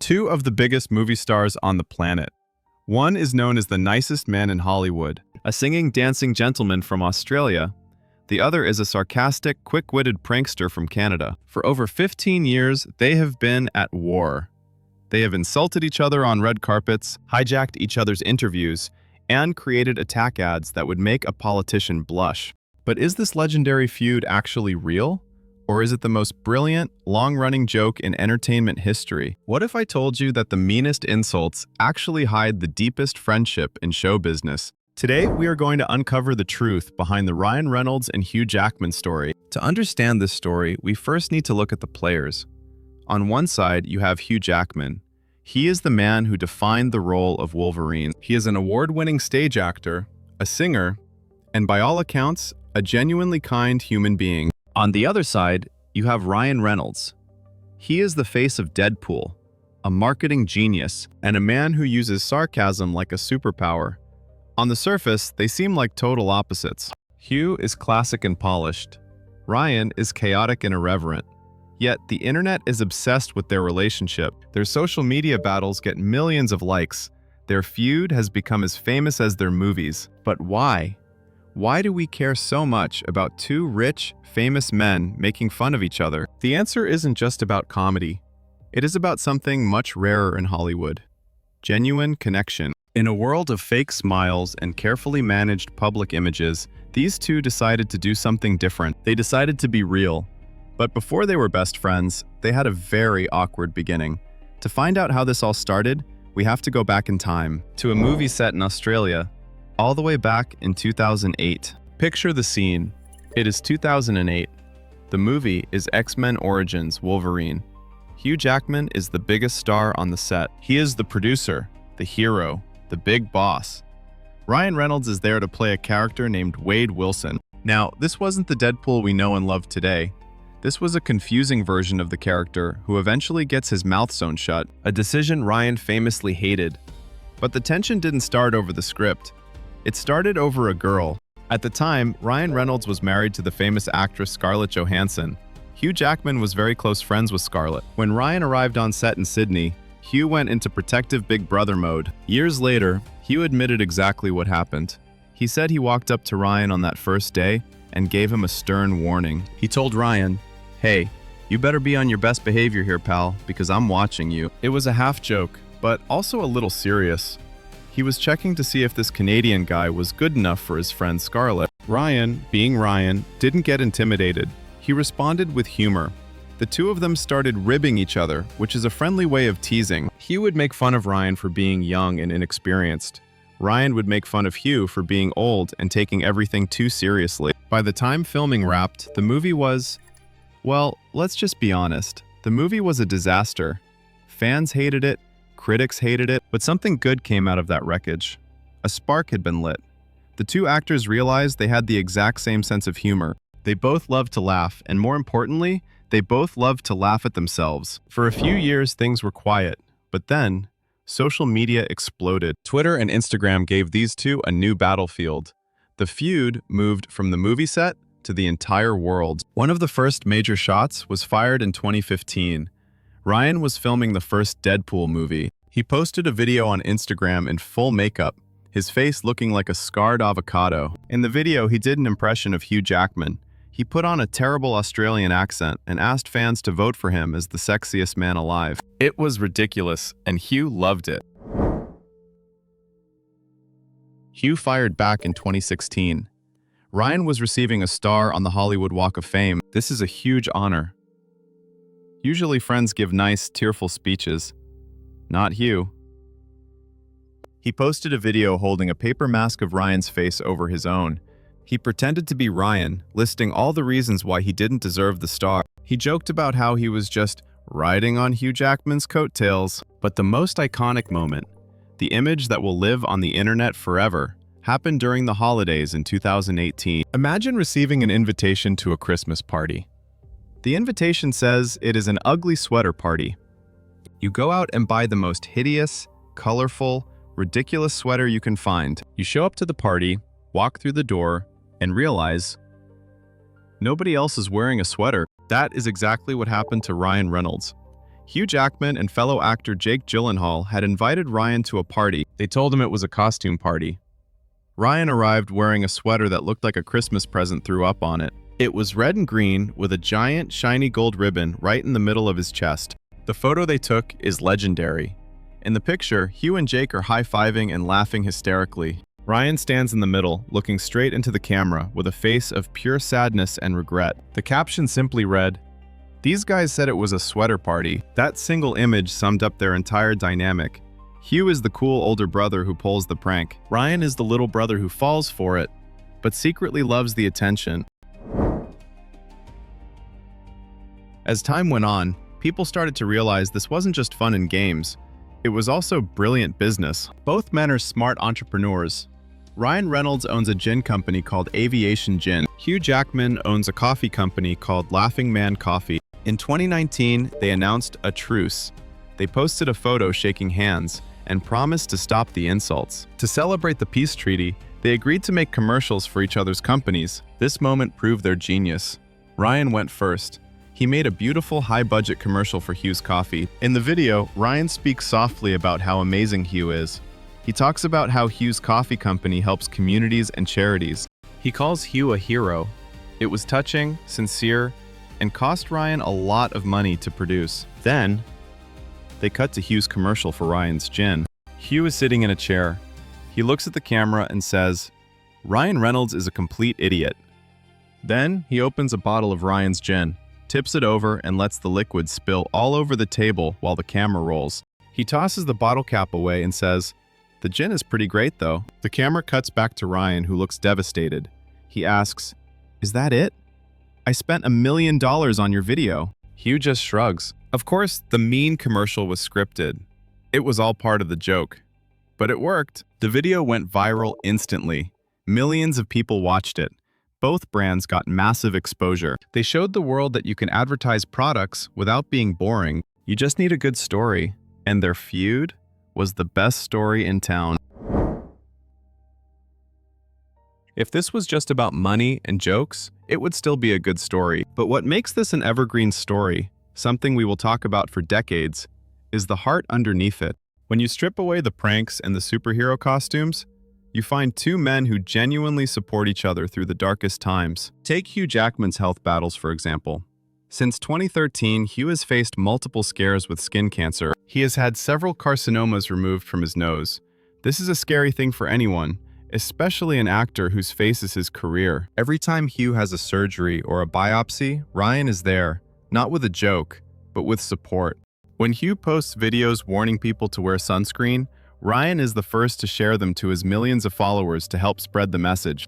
Two of the biggest movie stars on the planet. One is known as the nicest man in Hollywood, a singing, dancing gentleman from Australia. The other is a sarcastic, quick-witted prankster from Canada. For over 15 years, they have been at war. They have insulted each other on red carpets, hijacked each other's interviews, and created attack ads that would make a politician blush. But is this legendary feud actually real? Or is it the most brilliant, long-running joke in entertainment history? What if I told you that the meanest insults actually hide the deepest friendship in show business? Today, we are going to uncover the truth behind the Ryan Reynolds and Hugh Jackman story. To understand this story, we first need to look at the players. On one side, you have Hugh Jackman. He is the man who defined the role of Wolverine. He is an award-winning stage actor, a singer, and by all accounts, a genuinely kind human being. On the other side, you have Ryan Reynolds. He is the face of Deadpool, a marketing genius, and a man who uses sarcasm like a superpower. On the surface, they seem like total opposites. Hugh is classic and polished. Ryan is chaotic and irreverent. Yet, the internet is obsessed with their relationship. Their social media battles get millions of likes. Their feud has become as famous as their movies. But why? Why do we care so much about two rich, famous men making fun of each other? The answer isn't just about comedy. It is about something much rarer in Hollywood: genuine connection. In a world of fake smiles and carefully managed public images, these two decided to do something different. They decided to be real. But before they were best friends, they had a very awkward beginning. To find out how this all started, we have to go back in time, to a movie set in Australia, all the way back in 2008. Picture the scene. It is 2008. The movie is X-Men Origins Wolverine. Hugh Jackman is the biggest star on the set. He is the producer, the hero, the big boss. Ryan Reynolds is there to play a character named Wade Wilson. Now, this wasn't the Deadpool we know and love today. This was a confusing version of the character who eventually gets his mouth sewn shut, a decision Ryan famously hated. But the tension didn't start over the script. It started over a girl. At the time, Ryan Reynolds was married to the famous actress Scarlett Johansson. Hugh Jackman was very close friends with Scarlett. When Ryan arrived on set in Sydney, Hugh went into protective big brother mode. Years later, Hugh admitted exactly what happened. He said he walked up to Ryan on that first day and gave him a stern warning. He told Ryan, "Hey, you better be on your best behavior here, pal, because I'm watching you." It was a half joke, but also a little serious. He was checking to see if this Canadian guy was good enough for his friend Scarlett. Ryan, being Ryan, didn't get intimidated. He responded with humor. The two of them started ribbing each other, which is a friendly way of teasing. Hugh would make fun of Ryan for being young and inexperienced. Ryan would make fun of Hugh for being old and taking everything too seriously. By the time filming wrapped, the movie was, well, let's just be honest. The movie was a disaster. Fans hated it. Critics hated it, but something good came out of that wreckage. A spark had been lit. The two actors realized they had the exact same sense of humor. They both loved to laugh, and more importantly, they both loved to laugh at themselves. For a few years, things were quiet, but then, social media exploded. Twitter and Instagram gave these two a new battlefield. The feud moved from the movie set to the entire world. One of the first major shots was fired in 2015. Ryan was filming the first Deadpool movie. He posted a video on Instagram in full makeup, his face looking like a scarred avocado. In the video, he did an impression of Hugh Jackman. He put on a terrible Australian accent and asked fans to vote for him as the sexiest man alive. It was ridiculous, and Hugh loved it. Hugh fired back in 2016. Ryan was receiving a star on the Hollywood Walk of Fame. This is a huge honor. Usually friends give nice, tearful speeches. Not Hugh. He posted a video holding a paper mask of Ryan's face over his own. He pretended to be Ryan, listing all the reasons why he didn't deserve the star. He joked about how he was just riding on Hugh Jackman's coattails. But the most iconic moment, the image that will live on the internet forever, happened during the holidays in 2018. Imagine receiving an invitation to a Christmas party. The invitation says it is an ugly sweater party. You go out and buy the most hideous, colorful, ridiculous sweater you can find. You show up to the party, walk through the door, and realize nobody else is wearing a sweater. That is exactly what happened to Ryan Reynolds. Hugh Jackman and fellow actor Jake Gyllenhaal had invited Ryan to a party. They told him it was a costume party. Ryan arrived wearing a sweater that looked like a Christmas present threw up on it. It was red and green with a giant, shiny gold ribbon right in the middle of his chest. The photo they took is legendary. In the picture, Hugh and Jake are high-fiving and laughing hysterically. Ryan stands in the middle, looking straight into the camera with a face of pure sadness and regret. The caption simply read, "These guys said it was a sweater party." That single image summed up their entire dynamic. Hugh is the cool older brother who pulls the prank. Ryan is the little brother who falls for it, but secretly loves the attention. As time went on, people started to realize this wasn't just fun and games. It was also brilliant business. Both men are smart entrepreneurs. Ryan Reynolds owns a gin company called Aviation Gin. Hugh Jackman owns a coffee company called Laughing Man Coffee. In 2019, they announced a truce. They posted a photo shaking hands and promised to stop the insults. To celebrate the peace treaty, they agreed to make commercials for each other's companies. This moment proved their genius. Ryan went first. He made a beautiful high-budget commercial for Hugh's coffee. In the video, Ryan speaks softly about how amazing Hugh is. He talks about how Hugh's coffee company helps communities and charities. He calls Hugh a hero. It was touching, sincere, and cost Ryan a lot of money to produce. Then, they cut to Hugh's commercial for Ryan's gin. Hugh is sitting in a chair. He looks at the camera and says, "Ryan Reynolds is a complete idiot." Then, he opens a bottle of Ryan's gin, tips it over, and lets the liquid spill all over the table while the camera rolls. He tosses the bottle cap away and says, "The gin is pretty great, though." The camera cuts back to Ryan, who looks devastated. He asks, "Is that it? I spent $1 million on your video." Hugh just shrugs. Of course, the mean commercial was scripted. It was all part of the joke. But it worked. The video went viral instantly. Millions of people watched it. Both brands got massive exposure. They showed the world that you can advertise products without being boring. You just need a good story. And their feud was the best story in town. If this was just about money and jokes, it would still be a good story. But what makes this an evergreen story, something we will talk about for decades, is the heart underneath it. When you strip away the pranks and the superhero costumes, you find two men who genuinely support each other through the darkest times. Take Hugh Jackman's health battles, for example. Since 2013, Hugh has faced multiple scares with skin cancer. He has had several carcinomas removed from his nose. This is a scary thing for anyone, especially an actor whose face is his career. Every time Hugh has a surgery or a biopsy, Ryan is there, not with a joke, but with support. When Hugh posts videos warning people to wear sunscreen, Ryan is the first to share them to his millions of followers to help spread the message.